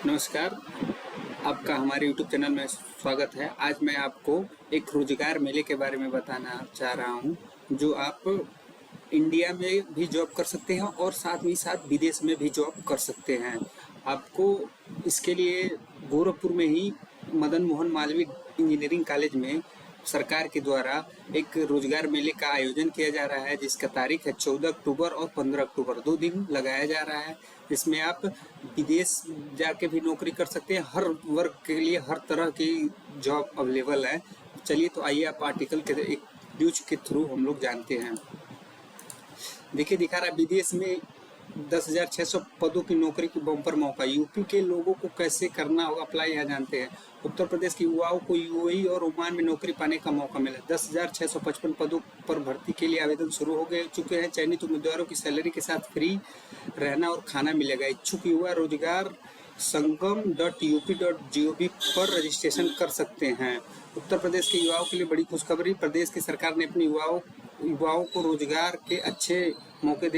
नमस्कार, आपका हमारे YouTube चैनल में स्वागत है। आज मैं आपको एक रोजगार मेले के बारे में बताना चाह रहा हूं, जो आप इंडिया में भी जॉब कर सकते हैं और साथ ही साथ विदेश में भी जॉब कर सकते हैं। आपको इसके लिए गोरखपुर में ही मदन मोहन मालवीय इंजीनियरिंग कॉलेज में सरकार के द्वारा एक रोजगार मेले का आयोजन किया जा रहा है, जिसका तारीख है 14 अक्टूबर और 15 अक्टूबर, 2 दिन लगाया जा रहा है। इसमें आप विदेश जाके भी नौकरी कर सकते हैं। हर वर्ग के लिए हर तरह की जॉब अवेलेबल है। चलिए तो आइए आप आर्टिकल के एक न्यूज के थ्रू हम लोग जानते हैं। देखिए, दिखा रहा है विदेश में 10,600 पदों की नौकरी की बम्पर मौका। यूपी के लोगों को कैसे करना होगा अप्लाई, यहाँ जानते हैं। उत्तर प्रदेश के युवाओं को यूएई और ओमान में नौकरी पाने का मौका मिला। 10,655 पदों पर भर्ती के लिए आवेदन शुरू हो चुके हैं। चयनित उम्मीदवारों की सैलरी के साथ फ्री रहना और खाना मिलेगा। इच्छुक युवा रोजगार संगम.up.gov पर रजिस्ट्रेशन कर सकते हैं। उत्तर प्रदेश के युवाओं के लिए बड़ी खुशखबरी। प्रदेश की सरकार ने अपने युवाओं को रोजगार के अच्छे मौके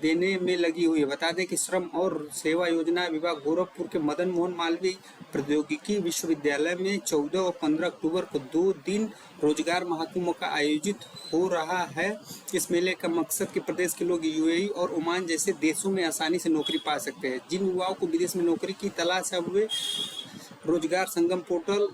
देने में लगी हुई है। बता दें कि श्रम और सेवा योजना विभाग गोरखपुर के मदन मोहन मालवीय प्रौद्योगिकी विश्वविद्यालय में 14 और 15 अक्टूबर को 2 दिन रोजगार महाकुंभ का आयोजित हो रहा है। इस मेले का मकसद कि प्रदेश के लोग यूएई और ओमान जैसे देशों में आसानी से नौकरी पा सकते हैं। जिन युवाओं को विदेश में नौकरी की तलाश है, वे रोजगार संगम पोर्टल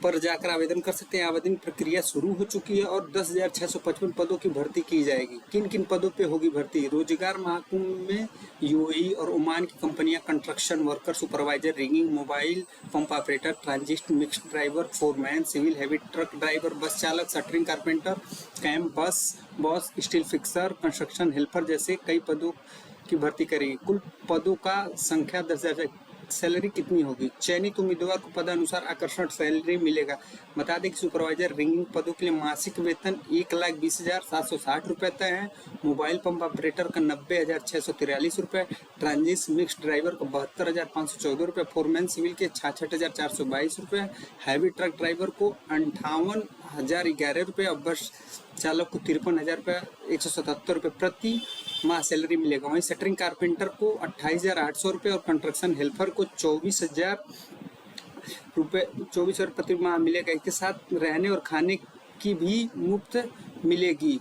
पर जाकर आवेदन कर सकते हैं। आवेदन प्रक्रिया शुरू हो चुकी है और 10,655 पदों की भर्ती की जाएगी। किन किन पदों पे होगी भर्ती? रोजगार महाकुंभ में यूएई और ओमान की कंपनियां construction worker, supervisor, rigging, mobile pump operator, transit, mixed driver, foreman, civil heavy truck driver, bus चालक, shuttering carpenter, camp boss, steel fixer, construction helper जैसे कई पदों की भर्ती करेगी। कुल पदों का संख्या 10,000। सैलरी कितनी होगी? चयनित उम्मीदवार को पदानुसार आकर्षण सैलरी मिलेगा। बता दें कि सुपरवाइजर रिंगिंग पदों के लिए मासिक वेतन 1,20,760 रुपये तय है। मोबाइल पंप ऑपरेटर का 90,643 रुपये, ट्रांजिट मिक्स ड्राइवर को 72,514 रुपये, फोरमैन सिविल के 66,422 रुपये, हैवी ट्रक ड्राइवर को 58,011 रुपये और बस चालक को 53,177 रुपये प्रति माह सैलरी मिलेगा। वहीं शटरिंग कारपेंटर को 28,800 रुपये और कंस्ट्रक्शन हेल्पर को 24,000 रुपये प्रति माह मिलेगा। इसके साथ रहने और खाने की भी मुफ्त मिलेगी।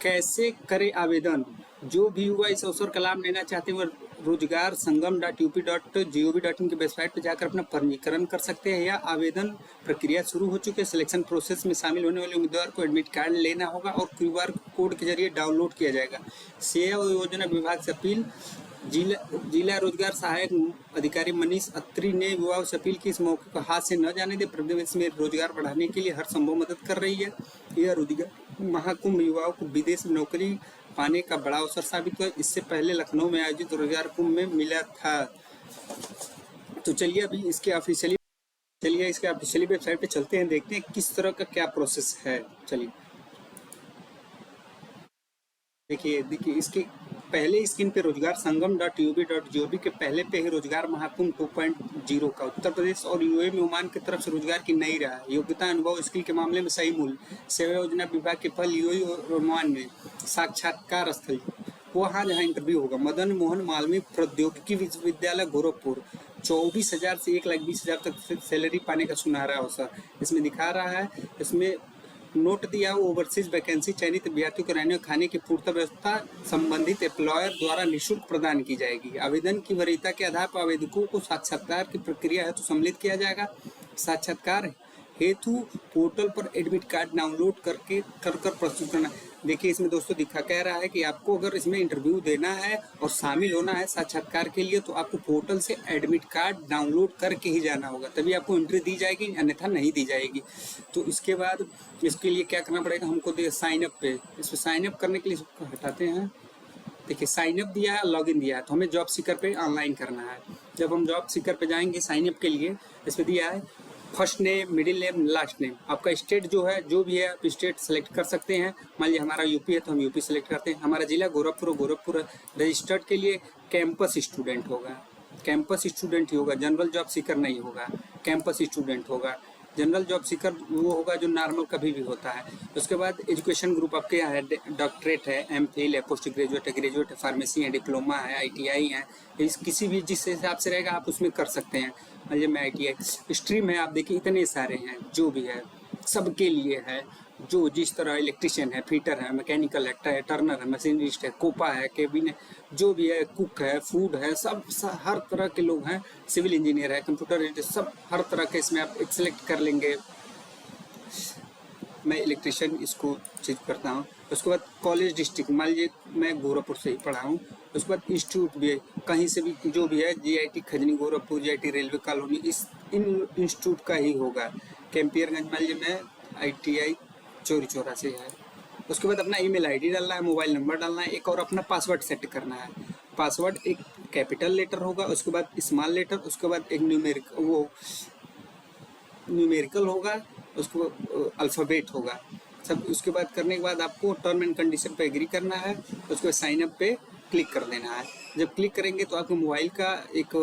कैसे करें आवेदन? जो भी युवा इस अवसर का लाभ लेना चाहते हैं, वह रोजगार संगम.up.gov.in की वेबसाइट पर जाकर अपना पंजीकरण कर सकते हैं या आवेदन प्रक्रिया शुरू हो चुकी है। सिलेक्शन प्रोसेस में शामिल होने वाले उम्मीदवार को एडमिट कार्ड लेना होगा और QR कोड के जरिए डाउनलोड किया जाएगा। सेवा योजना विभाग से अपील। जिला रोजगार सहायक अधिकारी मनीष अत्री ने युवाओं से अपील की इस मौके को हाथ से न जाने दे। प्रदेश में रोजगार बढ़ाने के लिए हर संभव मदद कर रही है। यह रोजगार महाकुंभ युवाओं को विदेश में नौकरी पाने का बड़ा अवसर साबित हुआ। इससे पहले लखनऊ में आयोजित रोजगार कुंभ में मिला था। तो चलिए अभी इसके ऑफिशियली वेबसाइट पे चलते हैं, देखते हैं किस तरह का क्या प्रोसेस है। चलिए देखिए इसके पहले स्क्रीन पे रोजगार संगम.up.gov के पहले पे ही रोजगार महाकुंभ 2.0 का उत्तर प्रदेश और यूएई में ओमान की तरफ से रोजगार की नई राह। योग्यता, अनुभव, स्किल के मामले में सही मूल्य। सेवा योजना विभाग के पहल यूएई और ओमान में साक्षात्कार स्थल, वहाँ जहाँ इंटरव्यू होगा। मदन मोहन मालवीय प्रौद्योगिकी विश्वविद्यालय गोरखपुर, 24,000 से 1,20,000 तक सैलरी पाने का सुनहरा अवसर इसमें दिखा रहा है। इसमें नोट दिया ओवरसीज वैकेंसी। चयनित अभ्यर्थियों को रहने और खाने की पूर्ति व्यवस्था संबंधित एम्प्लॉयर द्वारा निःशुल्क प्रदान की जाएगी। आवेदन की वरीयता के आधार पर आवेदकों को साक्षात्कार की प्रक्रिया हेतु सम्मिलित किया जाएगा। साक्षात्कार हेतु पोर्टल पर एडमिट कार्ड डाउनलोड कर प्रस्तुत करना। देखिए इसमें दोस्तों कह रहा है कि आपको अगर इसमें इंटरव्यू देना है और शामिल होना है साक्षात्कार के लिए, तो आपको पोर्टल से एडमिट कार्ड डाउनलोड करके ही जाना होगा, तभी आपको एंट्री दी जाएगी, अन्यथा नहीं दी जाएगी। तो इसके बाद इसके लिए क्या करना पड़ेगा हमको? साइन अप पे, इसमें साइन अप करने के लिए इसको हटाते हैं। देखिए साइन अप दिया है, लॉगिन दिया है, तो हमें जॉब सीकर पे ऑनलाइन करना है। जब हम जॉब सीकर पे जाएंगे साइन अप के लिए, इसमें दिया है first name, middle name, last name. आपका स्टेट जो है, जो भी है आप स्टेट सेलेक्ट कर सकते हैं। मान लीजिए हमारा यूपी है तो हम यूपी सेलेक्ट करते हैं। हमारा जिला गोरखपुर रजिस्टर्ड के लिए कैंपस स्टूडेंट होगा, कैंपस स्टूडेंट ही होगा, जनरल जॉब सीकर नहीं होगा, कैंपस स्टूडेंट होगा। जनरल जॉब सीकर वो होगा जो नॉर्मल कभी भी होता है। उसके बाद एजुकेशन ग्रुप आपके यहाँ है, डॉक्टरेट है, एमफिल है, पोस्ट ग्रेजुएट है, ग्रेजुएट है, फार्मेसी है, डिप्लोमा है, आईटीआई है, इस किसी भी जिस हिसाब से रहेगा आप उसमें कर सकते हैं। मान लीजिए मैं आईटीआई स्ट्रीम है, आप देखिए इतने सारे हैं, जो भी है सबके लिए है, जो जिस तरह इलेक्ट्रिशियन है, फिटर है, मैकेनिकल है, टर्नर है, मशीनिस्ट है, कोपा है, केबिन है, जो भी है, कुक है, फूड है, सब हर तरह के लोग हैं, सिविल इंजीनियर है, कंप्यूटर, सब हर तरह के इसमें आप सेलेक्ट कर लेंगे। मैं इलेक्ट्रिशियन इसको चीज करता हूँ। उसके बाद कॉलेज डिस्ट्रिक्ट, मान लीजिए मैं गोरखपुर से ही पढ़ा हूँ। उसके बाद इंस्टीट्यूट भी है, कहीं से भी जो भी है, GIT Khajni Gorakhpur, GIT railway colony, इन इंस्टीट्यूट का ही होगा। कैंपियरगंज मान लीजिए मैं आईटीआई चौरी चौरा से है। उसके बाद अपना ईमेल आईडी डालना है, मोबाइल नंबर डालना है, एक और अपना पासवर्ड सेट करना है। पासवर्ड एक कैपिटल लेटर होगा, उसके बाद स्मॉल लेटर, उसके बाद एक न्यूमेरिकल होगा, उसको अल्फ़ाबेट होगा सब। उसके बाद करने के बाद आपको टर्म एंड कंडीशन पे एग्री करना है। उसके बाद साइन अप पे क्लिक कर देना है। जब क्लिक करेंगे तो आपके मोबाइल का एक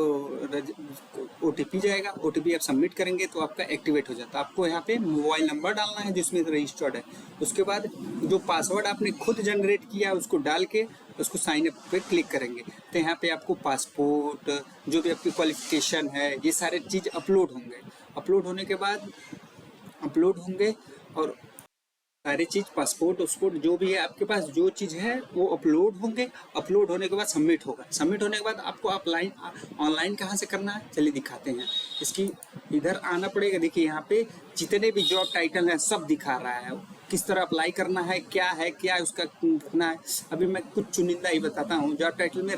ओटीपी जाएगा, ओटीपी आप सबमिट करेंगे तो आपका एक्टिवेट हो जाता है। आपको यहाँ पे मोबाइल नंबर डालना है जिसमें रजिस्टर्ड है। उसके बाद जो पासवर्ड आपने खुद जनरेट किया है उसको डाल के उसको साइन अप पे क्लिक करेंगे तो यहाँ पे आपको पासपोर्ट, जो भी आपकी क्वालिफिकेशन है, ये सारे चीज़ अपलोड होंगे। अपलोड होने के बाद और सारी चीज़ पासपोर्ट उसपोर्ट जो भी है आपके पास, जो चीज़ है वो अपलोड होंगे। अपलोड होने के बाद सबमिट होगा। सबमिट होने के बाद आपको ऑनलाइन कहाँ से करना है, चलिए दिखाते हैं। इसकी इधर आना पड़ेगा। देखिए यहाँ पे जितने भी जॉब टाइटल हैं सब दिखा रहा है, किस तरह अप्लाई करना है, क्या उसका करना है। अभी मैं कुछ चुनिंदा ही बताता हूँ। जॉब टाइटल में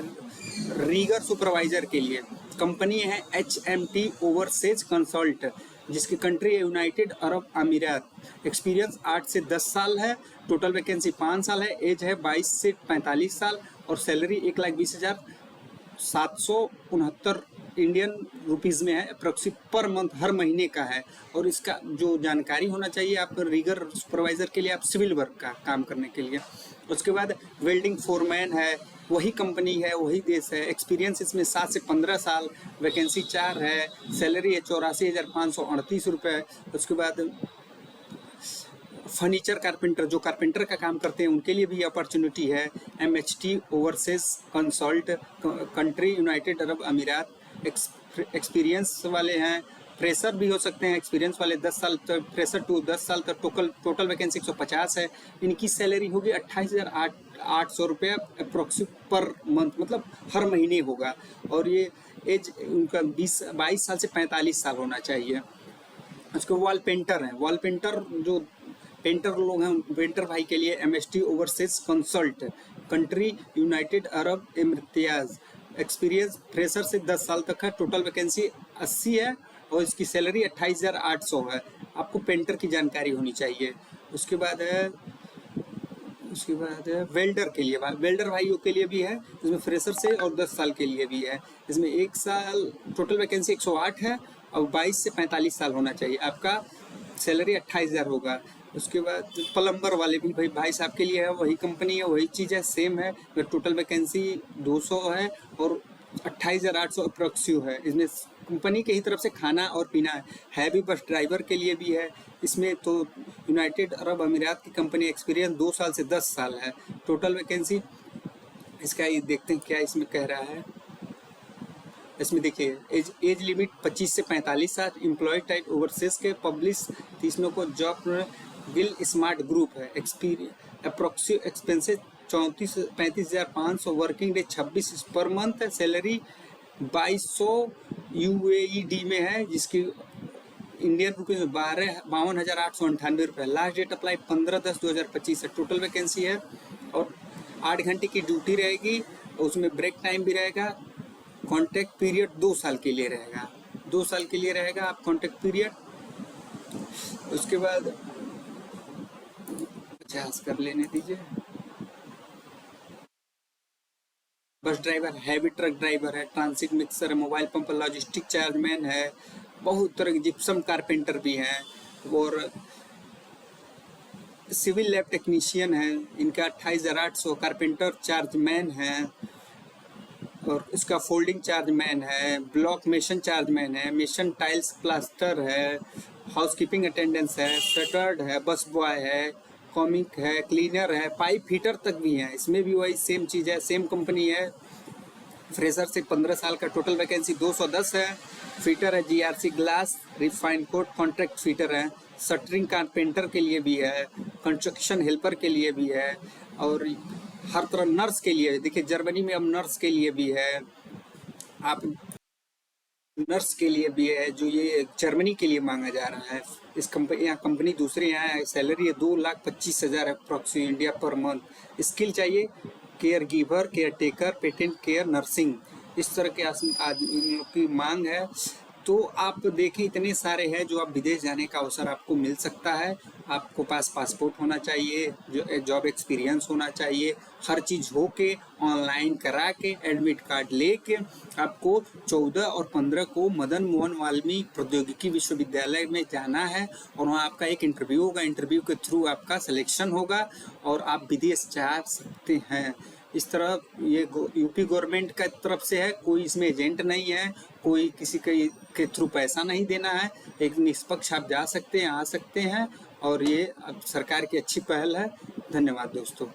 रीगर सुपरवाइजर के लिए कंपनी है HMT ओवरसीज कंसल्ट, जिसकी कंट्री है यूनाइटेड अरब अमीरात। एक्सपीरियंस 8 से 10 साल है। टोटल वैकेंसी 5 साल है। एज है 22 से 45 साल और सैलरी 1,20,769 इंडियन रुपीज़ में है, अप्रोक्सी पर मंथ, हर महीने का है। और इसका जो जानकारी होना चाहिए आप रीगर सुपरवाइजर के लिए, आप सिविल वर्क का काम करने के लिए। उसके बाद वेल्डिंग फोरमैन है, वही कंपनी है, वही देश है। एक्सपीरियंस इसमें 7 से 15 साल, वैकेंसी 4 है, सैलरी है 84,538 रुपये। उसके बाद फर्नीचर कारपेंटर, जो कारपेंटर का काम करते हैं उनके लिए भी अपॉर्चुनिटी है। MHT overseas consult, country United Arab अमीरात। एक्सपीरियंस वाले हैं, फ्रेशर भी हो सकते हैं, एक्सपीरियंस वाले 10 साल तक, फ्रेशर टू 10 साल तक। टोटल वैकेंसी 150 है। इनकी सैलरी होगी 28,800 रुपये अप्रोक्सीमेट पर मंथ, मतलब हर महीने होगा। और ये एज उनका 22 साल से 45 साल होना चाहिए। उसके वॉल पेंटर हैं, वॉल पेंटर जो पेंटर लोग हैं, पेंटर भाई के लिए MHT overseas consult, country United Arab Emirates. Experience fresher से 10 साल तक है। टोटल वैकेंसी 80 है और इसकी सैलरी 28,800 है। आपको पेंटर की जानकारी होनी चाहिए। उसके बाद है वेल्डर के लिए, वेल्डर भाइयों के लिए भी है, इसमें फ्रेशर से और 10 साल के लिए भी है। इसमें 1 साल, टोटल वैकेंसी 108 है और 22 से 45 साल होना चाहिए। आपका सैलरी 28,000 होगा। उसके बाद प्लम्बर वाले भी भाई साहब के लिए है, वही कंपनी है, वही चीज़ है, सेम है। टोटल वैकेंसी 200 है और 28,800 अप्रोक्सिव है। इसमें कंपनी की ही तरफ से खाना और पीना है भी। बस ड्राइवर के लिए भी है इसमें। तो यूनाइटेड अरब अमीरात की कंपनी, एक्सपीरियंस 2 साल से 10 साल है। टोटल वैकेंसी इसका ये देखते हैं क्या इसमें कह रहा है। इसमें देखिए एज लिमिट 25 से 45 साल। एम्प्लॉय टाइप ओवरसीज के पब्लिश तीसरों को जॉब विल स्मार्ट ग्रुप है। Approximate expenses 35,500। Working day 26 per month है। सैलरी 2200 UAED में है, जिसकी इंडियन रुपीज में 52,898 रुपये। लास्ट डेट अप्लाई 15/10/2025 है। टोटल वैकेंसी है और 8 घंटे की ड्यूटी रहेगी, उसमें ब्रेक टाइम भी रहेगा। कॉन्ट्रैक्ट पीरियड 2 साल के लिए रहेगा, 2 साल के लिए रहेगा आप कॉन्ट्रैक्ट पीरियड। उसके बाद 50 कर लेने दीजिए। Bus driver, heavy truck driver है, ट्रांसिट मिक्सर है, मोबाइल पंप, लॉजिस्टिक चार्जमैन है, बहुत तरह के जिप्सम कारपेंटर भी हैं और सिविल लैब टेक्नीशियन है, इनका 28,800। कारपेंटर चार्जमैन है और इसका फोल्डिंग चार्जमैन है, ब्लॉक मेशन चार्जमैन है, मेशन टाइल्स प्लास्टर है हाउसकीपिंग अटेंडेंस है, स्टर्ड है, बस बॉय है, कॉमिक है, क्लीनर है, पाइप फिटर तक भी है। इसमें भी वही सेम चीज़ है, सेम कंपनी है। फ्रेशर से 15 साल का टोटल वैकेंसी 210 है। फिटर है GRC glass, refined coat contract fitter है। शटरिंग कारपेंटर के लिए भी है, कंस्ट्रक्शन हेल्पर के लिए भी है, और हर तरह नर्स के लिए। देखिए जर्मनी में अब नर्स के लिए भी है, आप नर्स के लिए भी है, जो ये जर्मनी के लिए मांगा जा रहा है। इस कंपनी, यहाँ कंपनी दूसरे यहाँ है, सैलरी है 2,25,000 अप्रॉक्सी इंडिया पर मंथ। स्किल चाहिए care giver, care taker, patent care, nursing, इस तरह के आदमियों की मांग है। तो आप देखें इतने सारे हैं जो आप विदेश जाने का अवसर आपको मिल सकता है। आपको पास पासपोर्ट होना चाहिए, जो जॉब एक्सपीरियंस होना चाहिए, हर चीज़ हो के ऑनलाइन करा के एडमिट कार्ड लेके आपको 14 और 15 को मदन मोहन वाल्मीकि प्रौद्योगिकी विश्वविद्यालय में जाना है, और वहाँ आपका एक इंटरव्यू होगा। इंटरव्यू के थ्रू आपका सिलेक्शन होगा और आप विदेश जा सकते हैं। इस तरह ये यूपी गवर्नमेंट का तरफ से है, कोई इसमें एजेंट नहीं है, कोई किसी के थ्रू पैसा नहीं देना है। एक निष्पक्ष आप जा सकते हैं, आ सकते हैं, और ये अब सरकार की अच्छी पहल है। धन्यवाद दोस्तों।